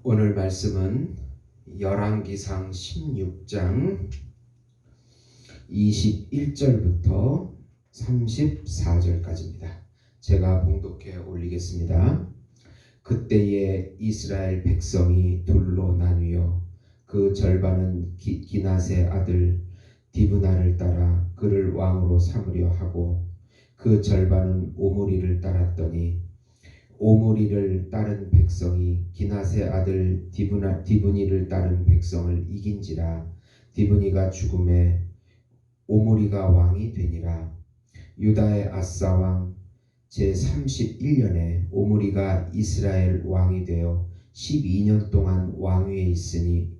오늘 말씀은 열왕기상 16장 21절부터 34절까지입니다. 제가 봉독해 올리겠습니다. 그때에 이스라엘 백성이 둘로 나뉘어 그 절반은 기낫의 아들 디브나를 따라 그를 왕으로 삼으려 하고 그 절반은 오므리를 따랐더니 오므리를 따른 백성이 기낫의 아들 디브니를 따른 백성을 이긴지라. 디브니가 죽음에 오므리가 왕이 되니라. 유다의 아사 왕 제31년에 오므리가 이스라엘 왕이 되어 12년 동안 왕위에 있으니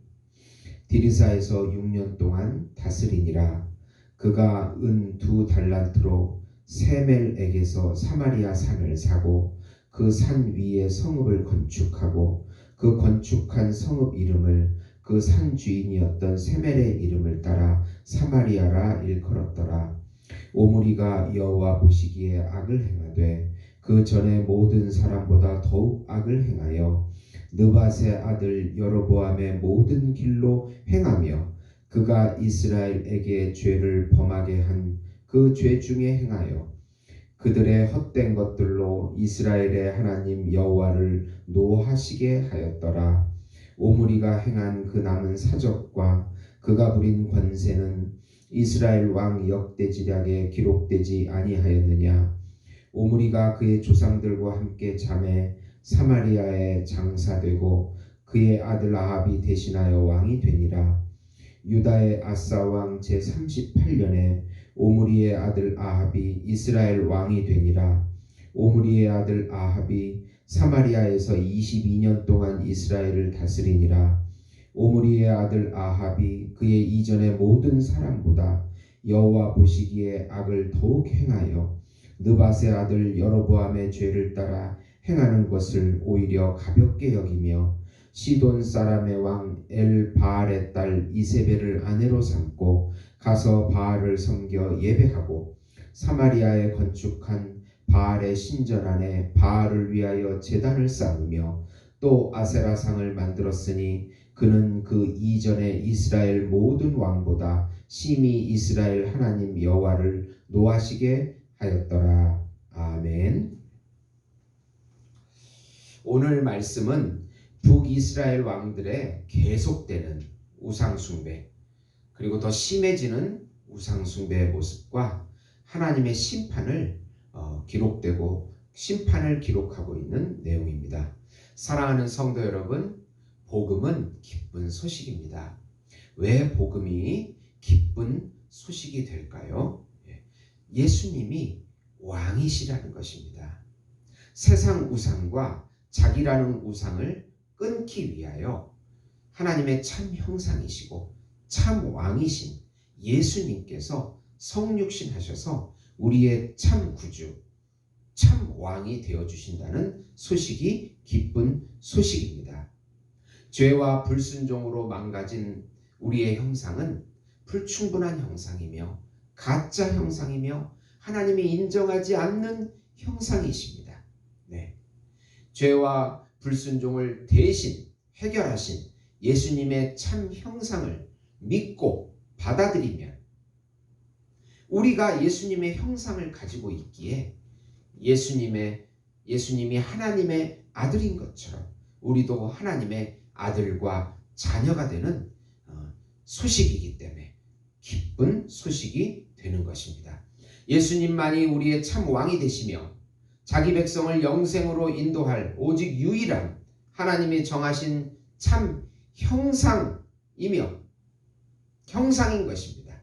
디르사에서 6년 동안 다스리니라. 그가 은 2달란트로 세멜에게서 사마리아 산을 사고 그 산 위에 성읍을 건축하고 그 건축한 성읍 이름을 그 산 주인이었던 세멜의 이름을 따라 사마리아라 일컬었더라. 오므리가 여호와 보시기에 악을 행하되 그 전에 모든 사람보다 더욱 악을 행하여 느밧의 아들 여로보암의 모든 길로 행하며 그가 이스라엘에게 죄를 범하게 한 그 죄 중에 행하여 그들의 헛된 것들로 이스라엘의 하나님 여호와를 노하시게 하였더라. 오므리가 행한 그 남은 사적과 그가 부린 권세는 이스라엘 왕 역대지략에 기록되지 아니하였느냐. 오므리가 그의 조상들과 함께 잠에 사마리아에 장사되고 그의 아들 아합이 대신하여 왕이 되니라. 유다의 아사 왕 제38년에 오므리의 아들 아합이 이스라엘 왕이 되니라. 오므리의 아들 아합이 사마리아에서 22년 동안 이스라엘을 다스리니라. 오므리의 아들 아합이 그의 이전의 모든 사람보다 여호와 보시기에 악을 더욱 행하여 느밧의 아들 여로보암의 죄를 따라 행하는 것을 오히려 가볍게 여기며 시돈 사람의 왕 엘바알의 딸 이세벨을 아내로 삼고 가서 바알을 섬겨 예배하고 사마리아에 건축한 바알의 신전 안에 바알을 위하여 제단을 쌓으며 또 아세라상을 만들었으니 그는 그 이전에 이스라엘 모든 왕보다 심히 이스라엘 하나님 여호와를 노하시게 하였더라. 아멘. 오늘 말씀은 북이스라엘 왕들의 계속되는 우상숭배, 그리고 더 심해지는 우상숭배의 모습과 하나님의 심판을 기록하고 있는 내용입니다. 사랑하는 성도 여러분, 복음은 기쁜 소식입니다. 왜 복음이 기쁜 소식이 될까요? 예수님이 왕이시라는 것입니다. 세상 우상과 자기라는 우상을 끊기 위하여 하나님의 참 형상이시고 참 왕이신 예수님께서 성육신하셔서 우리의 참 구주, 참 왕이 되어주신다는 소식이 기쁜 소식입니다. 죄와 불순종으로 망가진 우리의 형상은 불충분한 형상이며 가짜 형상이며 하나님이 인정하지 않는 형상이십니다. 죄와 불순종을 대신 해결하신 예수님의 참 형상을 믿고 받아들이면 우리가 예수님의 형상을 가지고 있기에 예수님이 하나님의 아들인 것처럼 우리도 하나님의 아들과 자녀가 되는 소식이기 때문에 기쁜 소식이 되는 것입니다. 예수님만이 우리의 참 왕이 되시며 자기 백성을 영생으로 인도할 오직 유일한 하나님이 정하신 참 형상인 것입니다.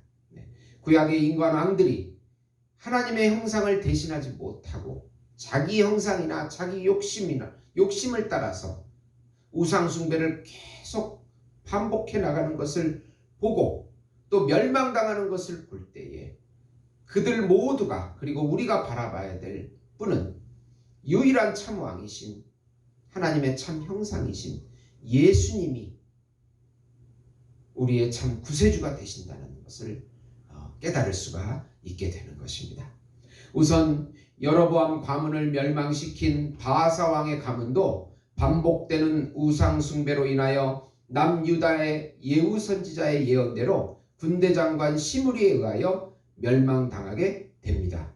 구약의 인간 왕들이 하나님의 형상을 대신하지 못하고 자기 형상이나 자기 욕심을 따라서 우상숭배를 계속 반복해 나가는 것을 보고 또 멸망당하는 것을 볼 때에 그들 모두가, 그리고 우리가 바라봐야 될 분은 유일한 참 왕이신 하나님의 참 형상이신 예수님이 우리의 참 구세주가 되신다는 것을 깨달을 수가 있게 되는 것입니다. 우선 여로보암 가문을 멸망시킨 바하사 왕의 가문도 반복되는 우상 숭배로 인하여 남유다의 예후 선지자의 예언대로 군대 장관 시므리에 의하여 멸망당하게 됩니다.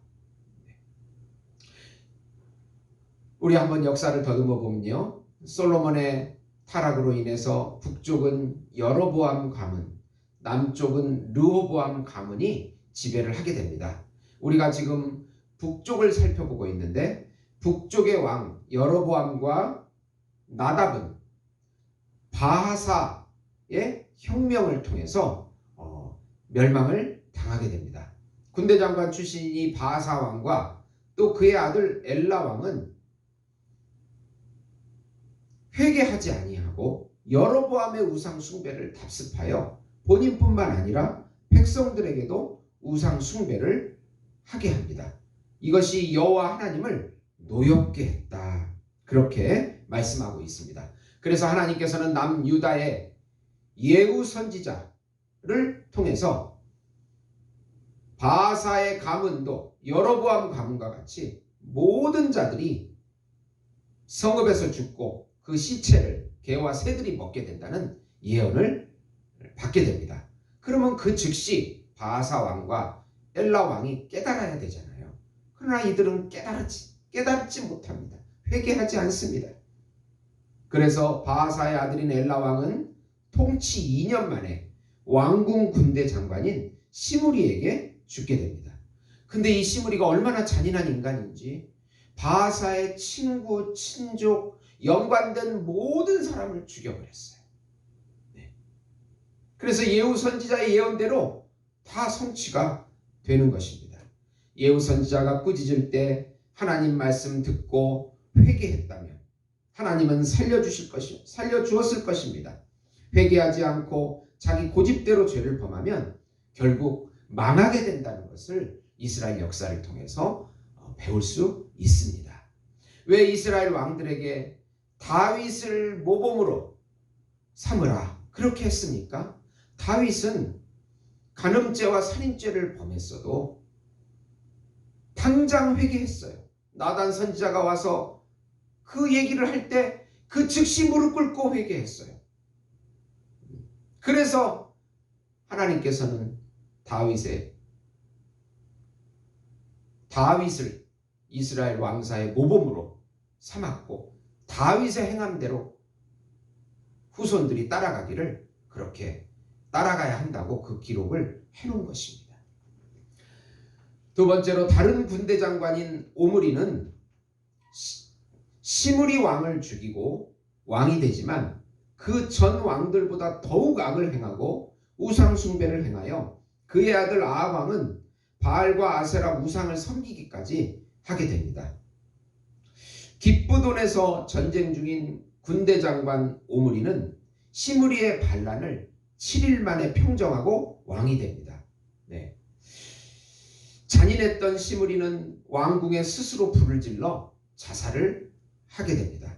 우리 한번 역사를 더듬어 보면요, 솔로몬의 타락으로 인해서 북쪽은 여로보암 가문, 남쪽은 르호보암 가문이 지배를 하게 됩니다. 우리가 지금 북쪽을 살펴보고 있는데, 북쪽의 왕 여로보암과 나답은 바하사의 혁명을 통해서 멸망을 당하게 됩니다. 군대 장관 출신이 바하사 왕과 또 그의 아들 엘라 왕은 회개하지 아니하고 여로보암의 우상 숭배를 답습하여 본인뿐만 아니라 백성들에게도 우상 숭배를 하게 합니다. 이것이 여호와 하나님을 노엽게 했다, 그렇게 말씀하고 있습니다. 그래서 하나님께서는 남유다의 예후 선지자를 통해서 바하사의 가문도 여로보암 가문과 같이 모든 자들이 성읍에서 죽고 그 시체를 개와 새들이 먹게 된다는 예언을 받게 됩니다. 그러면 그 즉시 바하사 왕과 엘라 왕이 깨달아야 되잖아요. 그러나 이들은 깨닫지 못합니다. 회개하지 않습니다. 그래서 바하사의 아들인 엘라 왕은 통치 2년 만에 왕궁 군대 장관인 시므리에게 죽게 됩니다. 근데 이 시므리가 얼마나 잔인한 인간인지 바하사의 친구, 친족, 연관된 모든 사람을 죽여버렸어요. 네. 그래서 예후 선지자의 예언대로 다 성취가 되는 것입니다. 예후 선지자가 꾸짖을 때 하나님 말씀 듣고 회개했다면 하나님은 살려주었을 것입니다. 회개하지 않고 자기 고집대로 죄를 범하면 결국 망하게 된다는 것을 이스라엘 역사를 통해서 배울 수 있습니다. 왜 이스라엘 왕들에게 다윗을 모범으로 삼으라 그렇게 했습니까? 다윗은 간음죄와 살인죄를 범했어도 당장 회개했어요. 나단 선지자가 와서 그 얘기를 할 때 그 즉시 무릎 꿇고 회개했어요. 그래서 하나님께서는 다윗을 이스라엘 왕사의 모범으로 삼았고 다윗의 행함대로 후손들이 따라가기를 그렇게 따라가야 한다고 그 기록을 해놓은 것입니다. 두 번째로 다른 군대 장관인 오므리는 시므리 왕을 죽이고 왕이 되지만 그 전 왕들보다 더욱 악을 행하고 우상 숭배를 행하여 그의 아들 아합 왕은 바알과 아세라 우상을 섬기기까지 하게 됩니다. 기브돈에서 전쟁 중인 군대 장관 오므리는 시므리의 반란을 7일 만에 평정하고 왕이 됩니다. 네. 잔인했던 시므리는 왕궁에 스스로 불을 질러 자살을 하게 됩니다.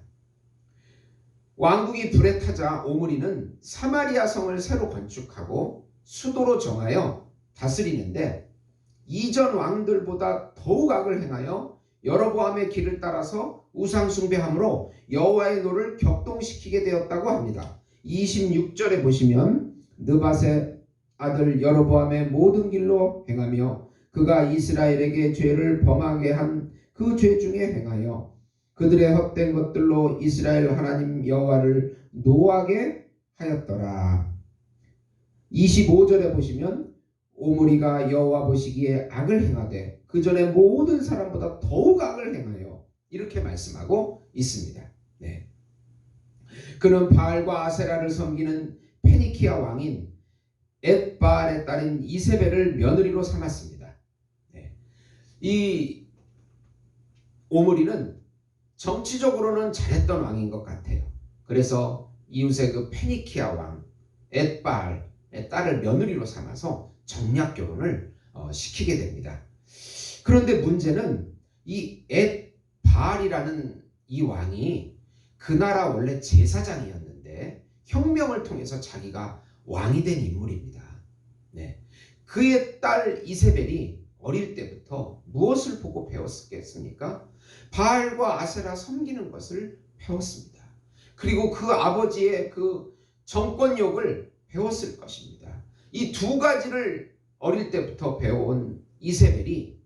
왕궁이 불에 타자 오므리는 사마리아 성을 새로 건축하고 수도로 정하여 다스리는데 이전 왕들보다 더욱 악을 행하여 여로보암의 길을 따라서 우상 숭배함으로 여호와의 노를 격동시키게 되었다고 합니다. 26절에 보시면 느밧의 아들 여로보암의 모든 길로 행하며 그가 이스라엘에게 죄를 범하게 한 그 죄 중에 행하여 그들의 헛된 것들로 이스라엘 하나님 여호와를 노하게 하였더라. 25절에 보시면 오므리가 여호와 보시기에 악을 행하되 그 전에 모든 사람보다 더욱 악을 행하여 이렇게 말씀하고 있습니다. 네. 그는 바알과 아세라를 섬기는 페니키아 왕인 엣바알의 딸인 이세벨을 며느리로 삼았습니다. 네. 이 오므리는 정치적으로는 잘했던 왕인 것 같아요. 그래서 이웃의 그 페니키아 왕 엣바알의 딸을 며느리로 삼아서 정략 결혼을 시키게 됩니다. 그런데 문제는 이 엣바알이라는 이 왕이 그 나라 원래 제사장이었는데 혁명을 통해서 자기가 왕이 된 인물입니다. 네. 그의 딸 이세벨이 어릴 때부터 무엇을 보고 배웠겠습니까? 바알과 아세라 섬기는 것을 배웠습니다. 그리고 그 아버지의 그 정권욕을 배웠을 것입니다. 이 두 가지를 어릴 때부터 배워온 이세벨이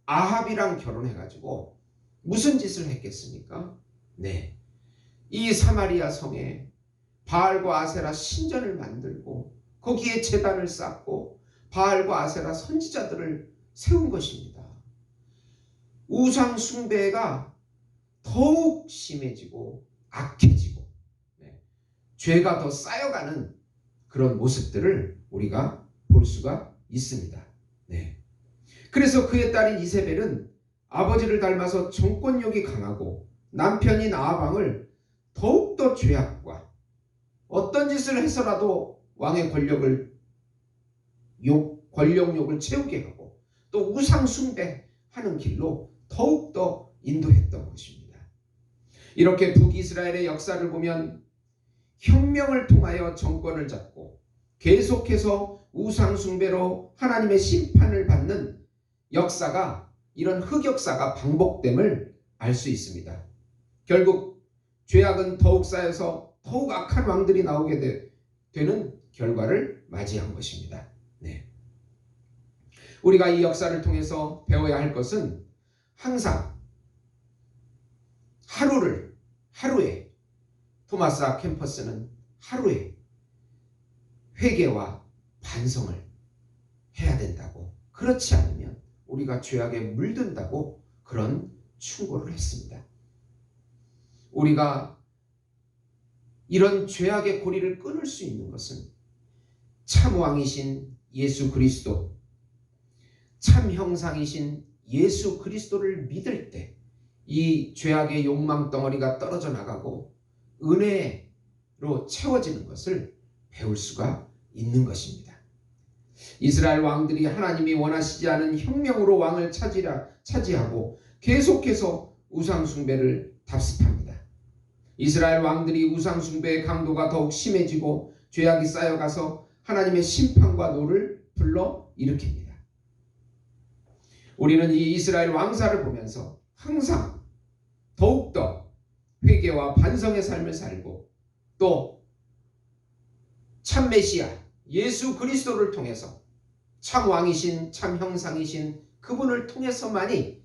아합이랑 결혼해가지고 무슨 짓을 했겠습니까? 네, 이 사마리아 성에 바알과 아세라 신전을 만들고 거기에 제단을 쌓고 바알과 아세라 선지자들을 세운 것입니다. 우상 숭배가 더욱 심해지고 악해지고 죄가 더 쌓여가는 그런 모습들을 우리가 볼 수가 있습니다. 네. 그래서 그의 딸인 이세벨은 아버지를 닮아서 정권욕이 강하고 남편인 아합왕을 더욱더 죄악과 어떤 짓을 해서라도 왕의 권력욕을 채우게 하고 또 우상 숭배하는 길로 더욱더 인도했던 것입니다. 이렇게 북이스라엘의 역사를 보면 혁명을 통하여 정권을 잡고 계속해서 우상 숭배로 하나님의 심판을 받는 역사가, 이런 흑역사가 반복됨을 알 수 있습니다. 결국 죄악은 더욱 쌓여서 더욱 악한 왕들이 나오게 되는 결과를 맞이한 것입니다. 네. 우리가 이 역사를 통해서 배워야 할 것은 항상 하루에 토마스 아 캠퍼스는 하루에 회개와 반성을 해야 된다고, 그렇지 않으면 우리가 죄악에 물든다고 그런 충고를 했습니다. 우리가 이런 죄악의 고리를 끊을 수 있는 것은 참 왕이신 예수 그리스도, 참 형상이신 예수 그리스도를 믿을 때 이 죄악의 욕망 덩어리가 떨어져 나가고 은혜로 채워지는 것을 배울 수가 있는 것입니다. 이스라엘 왕들이 하나님이 원하시지 않은 혁명으로 왕을 차지하고 계속해서 우상숭배를 답습합니다. 이스라엘 왕들이 우상숭배의 강도가 더욱 심해지고 죄악이 쌓여가서 하나님의 심판과 노를 불러 일으킵니다. 우리는 이 이스라엘 왕사를 보면서 항상 더욱더 회개와 반성의 삶을 살고 또 참 메시아 예수 그리스도를 통해서 참 왕이신 참 형상이신 그분을 통해서만이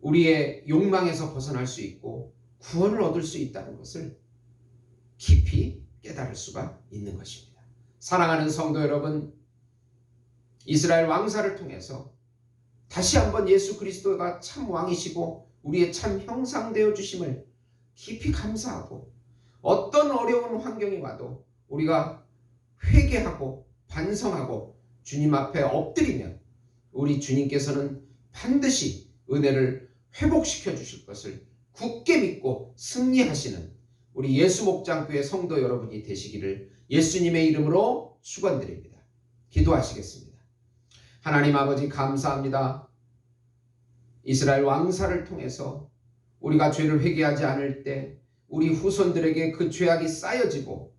우리의 욕망에서 벗어날 수 있고 구원을 얻을 수 있다는 것을 깊이 깨달을 수가 있는 것입니다. 사랑하는 성도 여러분, 이스라엘 왕사를 통해서 다시 한번 예수 그리스도가 참 왕이시고 우리의 참 형상 되어 주심을 깊이 감사하고 어떤 어려운 환경이 와도 우리가 회개하고 반성하고 주님 앞에 엎드리면 우리 주님께서는 반드시 은혜를 회복시켜 주실 것을 굳게 믿고 승리하시는 우리 예수목장교회 성도 여러분이 되시기를 예수님의 이름으로 축원드립니다. 기도하시겠습니다. 하나님 아버지 감사합니다. 이스라엘 왕사를 통해서 우리가 죄를 회개하지 않을 때 우리 후손들에게 그 죄악이 쌓여지고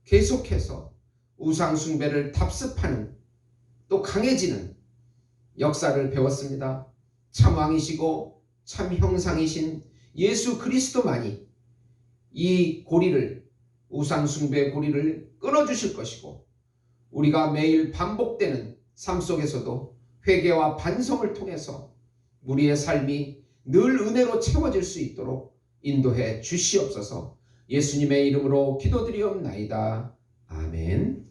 계속해서 우상 숭배를 답습하는 또 강해지는 역사를 배웠습니다. 참 왕이시고 참 형상이신 예수 그리스도만이 이 고리를, 우상 숭배의 고리를 끊어주실 것이고 우리가 매일 반복되는 삶 속에서도 회개와 반성을 통해서 우리의 삶이 늘 은혜로 채워질 수 있도록 인도해 주시옵소서. 예수님의 이름으로 기도드리옵나이다. 아멘.